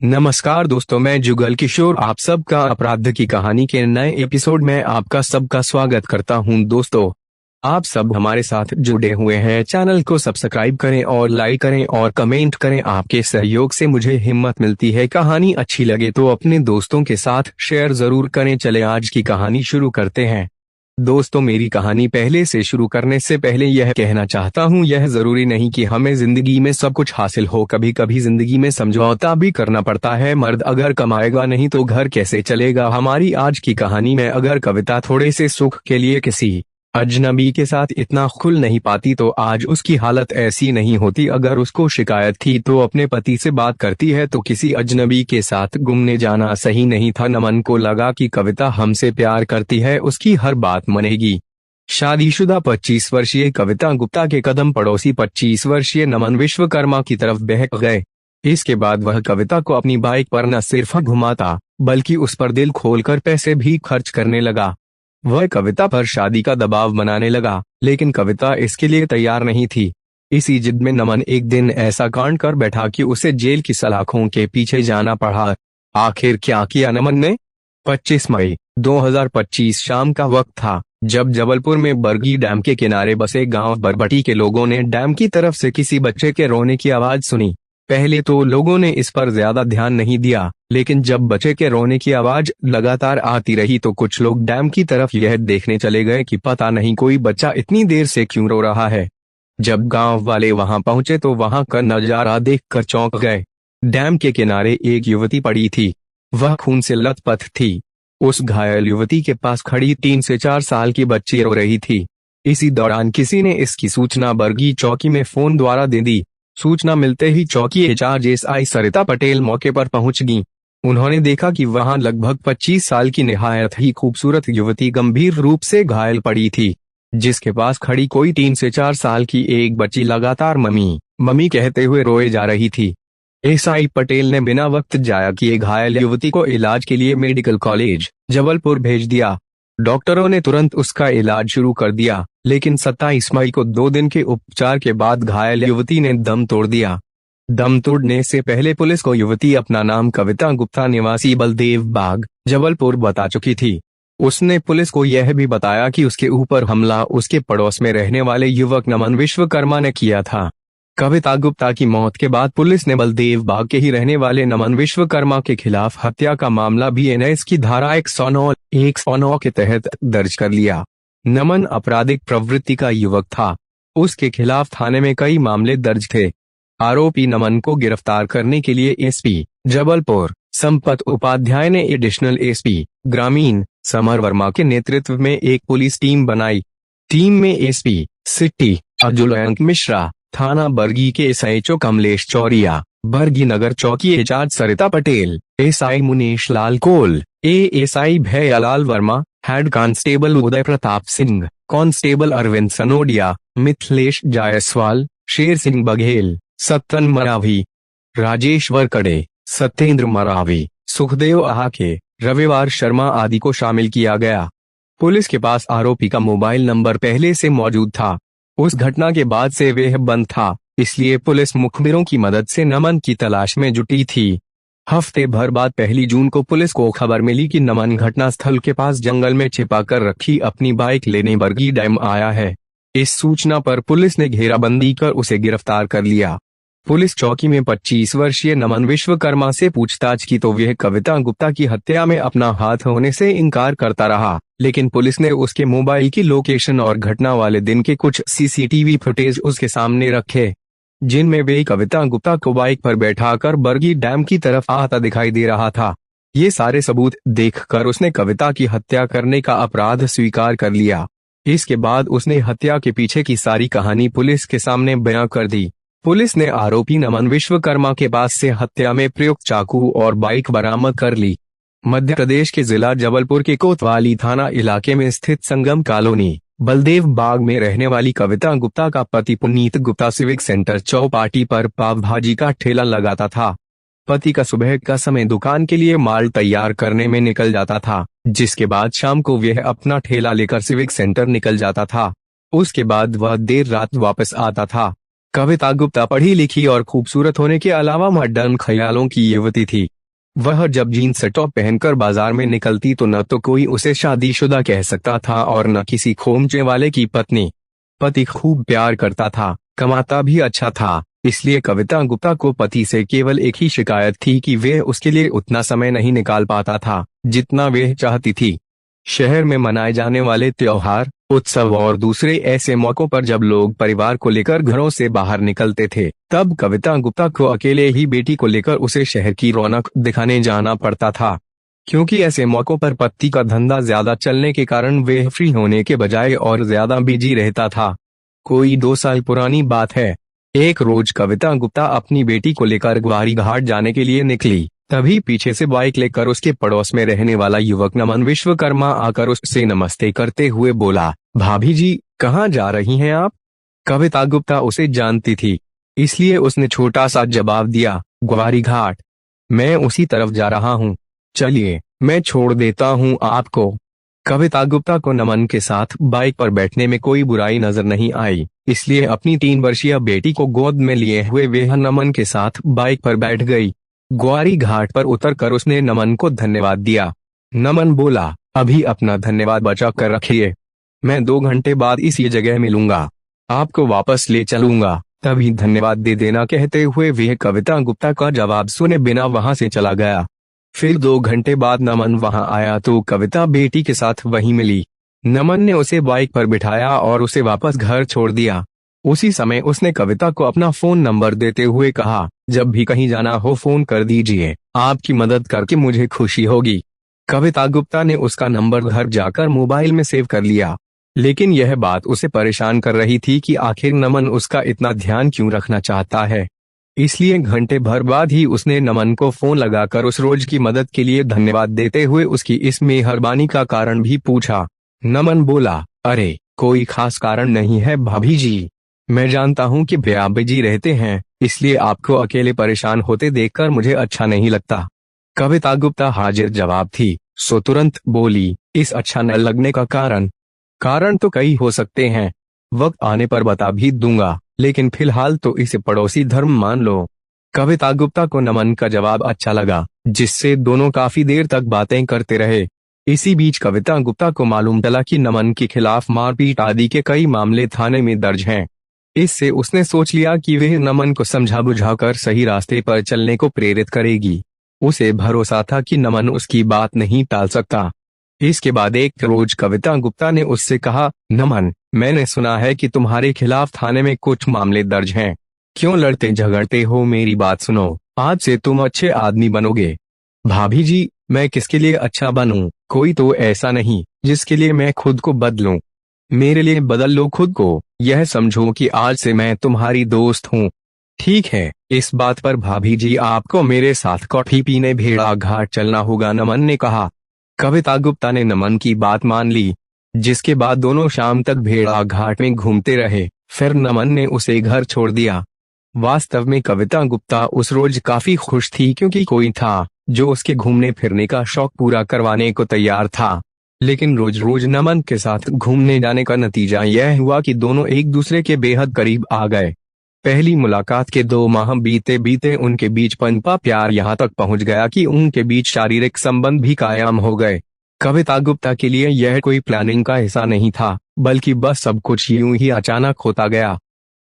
नमस्कार दोस्तों, मैं जुगल किशोर आप सबका अपराध की कहानी के नए एपिसोड में आपका सबका स्वागत करता हूं। दोस्तों, आप सब हमारे साथ जुड़े हुए हैं। चैनल को सब्सक्राइब करें और लाइक करें और कमेंट करें। आपके सहयोग से मुझे हिम्मत मिलती है। कहानी अच्छी लगे तो अपने दोस्तों के साथ शेयर जरूर करें। चले आज की कहानी शुरू करते हैं। दोस्तों, मेरी कहानी पहले से शुरू करने से पहले यह कहना चाहता हूँ, यह जरूरी नहीं कि हमें जिंदगी में सब कुछ हासिल हो। कभी कभी जिंदगी में समझौता भी करना पड़ता है। मर्द अगर कमाएगा नहीं तो घर कैसे चलेगा। हमारी आज की कहानी में अगर कविता थोड़े से सुख के लिए किसी अजनबी के साथ इतना खुल नहीं पाती तो आज उसकी हालत ऐसी नहीं होती। अगर उसको शिकायत थी तो अपने पति से बात करती है तो किसी अजनबी के साथ घूमने जाना सही नहीं था। नमन को लगा कि कविता हमसे प्यार करती है, उसकी हर बात मानेगी। शादीशुदा 25 वर्षीय कविता गुप्ता के कदम पड़ोसी 25 वर्षीय नमन विश्वकर्मा की तरफ बहक गए। इसके बाद वह कविता को अपनी बाइक पर न सिर्फ घुमाता बल्कि उस पर दिल खोलकर पैसे भी खर्च करने लगा। वह कविता पर शादी का दबाव बनाने लगा, लेकिन कविता इसके लिए तैयार नहीं थी। इसी जिद में नमन एक दिन ऐसा कांड कर बैठा कि उसे जेल की सलाखों के पीछे जाना पड़ा। आखिर क्या किया नमन ने? 25 मई 2025 शाम का वक्त था, जब जबलपुर में बरगी डैम के किनारे बसे गांव बरबटी के लोगों ने डैम की तरफ से किसी बच्चे के रोने की आवाज सुनी। पहले तो लोगों ने इस पर ज्यादा ध्यान नहीं दिया, लेकिन जब बच्चे के रोने की आवाज लगातार आती रही तो कुछ लोग डैम की तरफ यह देखने चले गए कि पता नहीं कोई बच्चा इतनी देर से क्यों रो रहा है। जब गांव वाले वहां पहुंचे तो वहां का नजारा देखकर चौंक गए। डैम के किनारे एक युवती पड़ी थी। वह खून से लथपथ थी। उस घायल युवती के पास खड़ी 3 से 4 साल की बच्ची रो रही थी। इसी दौरान किसी ने इसकी सूचना बरगी चौकी में फोन द्वारा दे दी। सूचना मिलते ही चौकी इंचार्ज एसआई सरिता पटेल मौके पर पहुंच गईं। उन्होंने देखा कि वहां लगभग 25 साल की निहायत ही खूबसूरत युवती गंभीर रूप से घायल पड़ी थी, जिसके पास खड़ी कोई 3 से 4 साल की एक बच्ची लगातार मम्मी मम्मी कहते हुए रोए जा रही थी। एसआई पटेल ने बिना वक्त जाया किए घायल युवती को इलाज के लिए मेडिकल कॉलेज जबलपुर भेज दिया। डॉक्टरों ने तुरंत उसका इलाज शुरू कर दिया, लेकिन 27 मई को 2 दिन के उपचार के बाद घायल युवती ने दम तोड़ दिया। दम तोड़ने से पहले पुलिस को युवती अपना नाम कविता गुप्ता निवासी बलदेव बाग जबलपुर बता चुकी थी। उसने पुलिस को यह भी बताया कि उसके ऊपर हमला उसके पड़ोस में रहने वाले युवक नमन विश्वकर्मा ने किया था। कविता गुप्ता की मौत के बाद पुलिस ने बलदेव बाग के ही रहने वाले नमन विश्वकर्मा के खिलाफ हत्या का मामला बीएनएस की धारा 109 के तहत दर्ज कर लिया। नमन आपराधिक प्रवृत्ति का युवक था। उसके खिलाफ थाने में कई मामले दर्ज थे। आरोपी नमन को गिरफ्तार करने के लिए एसपी जबलपुर संपत उपाध्याय ने एडिशनल एसपी ग्रामीण समर वर्मा के नेतृत्व में एक पुलिस टीम बनाई। टीम में एसपी सिटी अजुलयंक मिश्रा, थाना बरगी के एसएचओ कमलेश चौरिया, बरगी नगर चौकी incharge Sarita Patel, SI Munish Lal Kol, ASI Bhaiyalal Verma, head constable Uday Pratap Singh, constable Arvind Sanodia, Mithilesh Jaiswal, Sher Singh Baghel, सत्तन मरावी, राजेश्वर कड़े, सत्येंद्र मरावी, सुखदेव आहाके, रविवार शर्मा आदि को शामिल किया गया। पुलिस के पास आरोपी का मोबाइल नंबर पहले से मौजूद था। उस घटना के बाद से वह बंद था, इसलिए पुलिस मुखबिरों की मदद से नमन की तलाश में जुटी थी। हफ्ते भर बाद 1 जून को पुलिस को खबर मिली कि नमन घटनास्थल के पास जंगल में छिपाकर रखी अपनी बाइक लेने बरगी डैम आया है। इस सूचना पर पुलिस ने घेराबंदी कर उसे गिरफ्तार कर लिया। पुलिस चौकी में 25 वर्षीय नमन विश्वकर्मा से पूछताछ की तो वह कविता गुप्ता की हत्या में अपना हाथ होने से इनकार करता रहा, लेकिन पुलिस ने उसके मोबाइल की लोकेशन और घटना वाले दिन के कुछ सीसीटीवी फुटेज उसके सामने रखे, जिनमें वे कविता गुप्ता को बाइक पर बैठाकर बरगी डैम की तरफ आता दिखाई दे रहा था। ये सारे सबूत देखकर उसने कविता की हत्या करने का अपराध स्वीकार कर लिया। इसके बाद उसने हत्या के पीछे की सारी कहानी पुलिस के सामने बयां कर दी। पुलिस ने आरोपी नमन विश्वकर्मा के पास से हत्या में प्रयुक्त चाकू और बाइक बरामद कर ली। मध्य प्रदेश के जिला जबलपुर के कोतवाली थाना इलाके में स्थित संगम कॉलोनी बलदेव बाग में रहने वाली कविता गुप्ता का पति पुनीत गुप्ता सिविक सेंटर चौपाटी पर पाव भाजी का ठेला लगाता था। पति का सुबह का समय दुकान के लिए माल तैयार करने में निकल जाता था, जिसके बाद शाम को वह अपना ठेला लेकर सिविक सेंटर निकल जाता था। उसके बाद वह देर रात वापस आता था। कविता गुप्ता पढ़ी लिखी और खूबसूरत होने के अलावा मॉडर्न ख्यालों की युवती थी। वह जब जीन्स टॉप पहनकर बाजार में निकलती तो न तो कोई उसे शादीशुदा कह सकता था और न किसी खोमचे वाले की पत्नी। पति खूब प्यार करता था, कमाता भी अच्छा था, इसलिए कविता गुप्ता को पति से केवल एक ही शिकायत थी कि वह उसके लिए उतना समय नहीं निकाल पाता था जितना वह चाहती थी। शहर में मनाए जाने वाले त्योहार, उत्सव और दूसरे ऐसे मौकों पर जब लोग परिवार को लेकर घरों से बाहर निकलते थे, तब कविता गुप्ता को अकेले ही बेटी को लेकर उसे शहर की रौनक दिखाने जाना पड़ता था। क्योंकि ऐसे मौकों पर पति का धंधा ज्यादा चलने के कारण वह फ्री होने के बजाय और ज्यादा बिजी रहता था। कोई 2 साल पुरानी बात है। एक रोज कविता गुप्ता अपनी बेटी को लेकर ग्वारी घाट जाने के लिए निकली। तभी पीछे से बाइक लेकर उसके पड़ोस में रहने वाला युवक नमन विश्वकर्मा आकर उससे नमस्ते करते हुए बोला, भाभी जी, कहाँ जा रही हैं आप? कविता गुप्ता उसे जानती थी, इसलिए उसने छोटा सा जवाब दिया, ग्वारी घाट। मैं उसी तरफ जा रहा हूँ, चलिए मैं छोड़ देता हूँ आपको। कविता गुप्ता को नमन के साथ बाइक पर बैठने में कोई बुराई नजर नहीं आई, इसलिए अपनी 3 वर्षीय बेटी को गोद में लिए हुए वह नमन के साथ बाइक पर बैठ गई। ग्वारी घाट पर उतरकर उसने नमन को धन्यवाद दिया। नमन बोला, अभी अपना धन्यवाद बचा कर रखिए, मैं 2 घंटे बाद इसी जगह मिलूंगा, आपको वापस ले चलूंगा, तभी धन्यवाद दे देना। कहते हुए वह कविता गुप्ता का जवाब सुने बिना वहां से चला गया। फिर 2 घंटे बाद नमन वहां आया तो कविता बेटी के साथ वहीं मिली। नमन ने उसे बाइक पर बिठाया और उसे वापस घर छोड़ दिया। उसी समय उसने कविता को अपना फोन नंबर देते हुए कहा, जब भी कहीं जाना हो फोन कर दीजिए, आपकी मदद करके मुझे खुशी होगी। कविता गुप्ता ने उसका नंबर घर जाकर मोबाइल में सेव कर लिया, लेकिन यह बात उसे परेशान कर रही थी कि आखिर नमन उसका इतना ध्यान क्यों रखना चाहता है। इसलिए घंटे भर बाद ही उसने नमन को फोन लगाकर उस रोज की मदद के लिए धन्यवाद देते हुए उसकी इस मेहरबानी का कारण भी पूछा। नमन बोला, अरे कोई खास कारण नहीं है भाभी जी, मैं जानता हूँ कि आप बिजी रहते हैं, इसलिए आपको अकेले परेशान होते देखकर मुझे अच्छा नहीं लगता। कविता गुप्ता हाजिर जवाब थी, सो तुरंत बोली, इस अच्छा न लगने का कारण तो कई हो सकते हैं, वक्त आने पर बता भी दूंगा, लेकिन फिलहाल तो इसे पड़ोसी धर्म मान लो। कविता गुप्ता को नमन का जवाब अच्छा लगा, जिससे दोनों काफी देर तक बातें करते रहे। इसी बीच कविता गुप्ता को मालूम चला कि नमन के खिलाफ मारपीट आदि के कई मामले थाने में दर्ज हैं। इससे उसने सोच लिया कि वह नमन को समझा बुझाकर सही रास्ते पर चलने को प्रेरित करेगी। उसे भरोसा था कि नमन उसकी बात नहीं टाल सकता। इसके बाद एक रोज कविता गुप्ता ने उससे कहा, नमन, मैंने सुना है कि तुम्हारे खिलाफ थाने में कुछ मामले दर्ज हैं। क्यों लड़ते झगड़ते हो? मेरी बात सुनो, आज से तुम अच्छे आदमी बनोगे। भाभी जी, मैं किसके लिए अच्छा बनूं? कोई तो ऐसा नहीं जिसके लिए मैं खुद को बदलूं। मेरे लिए बदल लो खुद को, यह समझो कि आज से मैं तुम्हारी दोस्त हूँ। ठीक है, इस बात पर भाभी जी आपको मेरे साथ कॉफी पीने भेड़ा घाट चलना होगा, नमन ने कहा। कविता गुप्ता ने नमन की बात मान ली, जिसके बाद दोनों शाम तक भेड़ा घाट में घूमते रहे। फिर नमन ने उसे घर छोड़ दिया। वास्तव में कविता गुप्ता उस रोज काफी खुश थी, क्योंकि कोई था जो उसके घूमने फिरने का शौक पूरा करवाने को तैयार था। लेकिन रोज रोज नमन के साथ घूमने जाने का नतीजा यह हुआ कि दोनों एक दूसरे के बेहद करीब आ गए। पहली मुलाकात के 2 माह बीते बीते उनके बीच पनपा प्यार यहाँ तक पहुँच गया कि उनके बीच शारीरिक संबंध भी कायम हो गए। कविता गुप्ता के लिए यह कोई प्लानिंग का हिस्सा नहीं था, बल्कि बस सब कुछ यूं ही अचानक होता गया।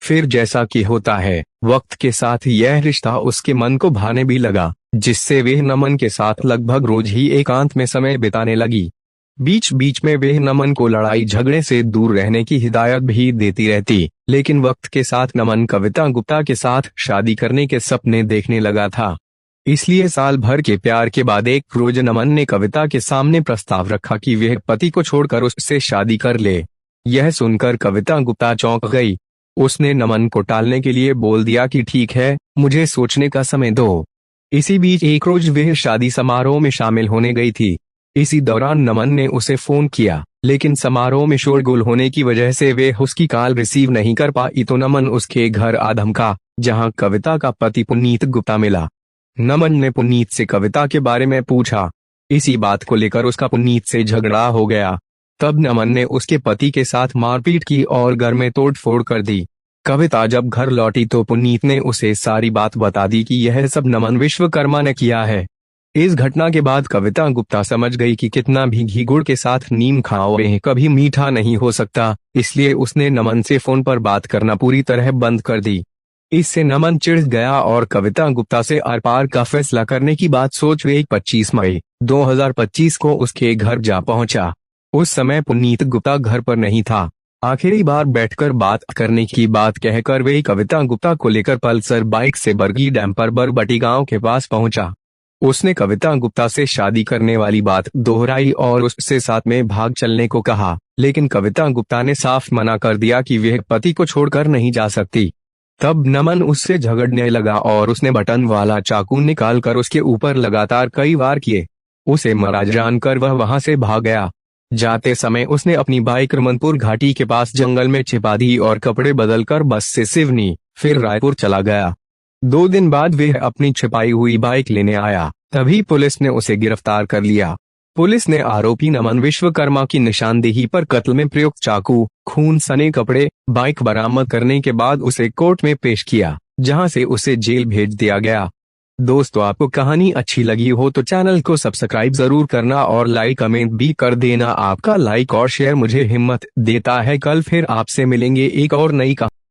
फिर जैसा कि होता है, वक्त के साथ यह रिश्ता उसके मन को भाने भी लगा, जिससे वह नमन के साथ लगभग रोज ही एकांत में समय बिताने लगी। बीच बीच में वह नमन को लड़ाई झगड़े से दूर रहने की हिदायत भी देती रहती, लेकिन वक्त के साथ नमन कविता गुप्ता के साथ शादी करने के सपने देखने लगा था। इसलिए साल भर के प्यार के बाद एक रोज नमन ने कविता के सामने प्रस्ताव रखा कि वह पति को छोड़कर उससे शादी कर ले। यह सुनकर कविता गुप्ता चौंक गई। उसने नमन को टालने के लिए बोल दिया कि ठीक है, मुझे सोचने का समय दो। इसी बीच एक रोज वह शादी समारोह में शामिल होने गई थी। इसी दौरान नमन ने उसे फोन किया, लेकिन समारोह में शोरगुल होने की वजह से वह उसकी कॉल रिसीव नहीं कर पाई तो नमन उसके घर आ धमका, जहां कविता का पति पुनीत गुप्ता मिला। नमन ने पुनीत से कविता के बारे में पूछा। इसी बात को लेकर उसका पुनीत से झगड़ा हो गया। तब नमन ने उसके पति के साथ मारपीट की और घर में तोड़फोड़ कर दी। कविता जब घर लौटी तो पुनीत ने उसे सारी बात बता दी कि यह सब नमन विश्वकर्मा ने किया है। इस घटना के बाद कविता गुप्ता समझ गई कि कितना भी घी गुड़ के साथ नीम खाओ वह कभी मीठा नहीं हो सकता, इसलिए उसने नमन से फोन पर बात करना पूरी तरह बंद कर दी। इससे नमन चिढ़ गया और कविता गुप्ता से आर पार का फैसला करने की बात सोच वे 25 मई 2025 को उसके घर जा पहुंचा। उस समय पुनीत गुप्ता घर पर नहीं था। आखिरी बार बैठकर बात करने की बात कहकर वे कविता गुप्ता को लेकर पल्सर बाइक से बरगी डैम पर बरबटी गांव के पास पहुंचा। उसने कविता गुप्ता से शादी करने वाली बात दोहराई और उससे साथ में भाग चलने को कहा, लेकिन कविता गुप्ता ने साफ मना कर दिया कि वह पति को छोड़कर नहीं जा सकती। तब नमन उससे झगड़ने लगा और उसने बटन वाला चाकू निकालकर उसके ऊपर लगातार कई वार किए। उसे मरा जानकर वह वहां से भाग गया। जाते समय उसने अपनी बाइक रमनपुर घाटी के पास जंगल में छिपा दी और कपड़े बदलकर बस से सिवनी फिर रायपुर चला गया। 2 दिन बाद वह अपनी छिपाई हुई बाइक लेने आया, तभी पुलिस ने उसे गिरफ्तार कर लिया। पुलिस ने आरोपी नमन विश्वकर्मा की निशानदेही पर कत्ल में प्रयुक्त चाकू, खून सने कपड़े, बाइक बरामद करने के बाद उसे कोर्ट में पेश किया, जहां से उसे जेल भेज दिया गया। दोस्तों, आपको कहानी अच्छी लगी हो तो चैनल को सब्सक्राइब जरूर करना और लाइक कमेंट भी कर देना। आपका लाइक और शेयर मुझे हिम्मत देता है। कल फिर आपसे मिलेंगे एक और नई कहानी।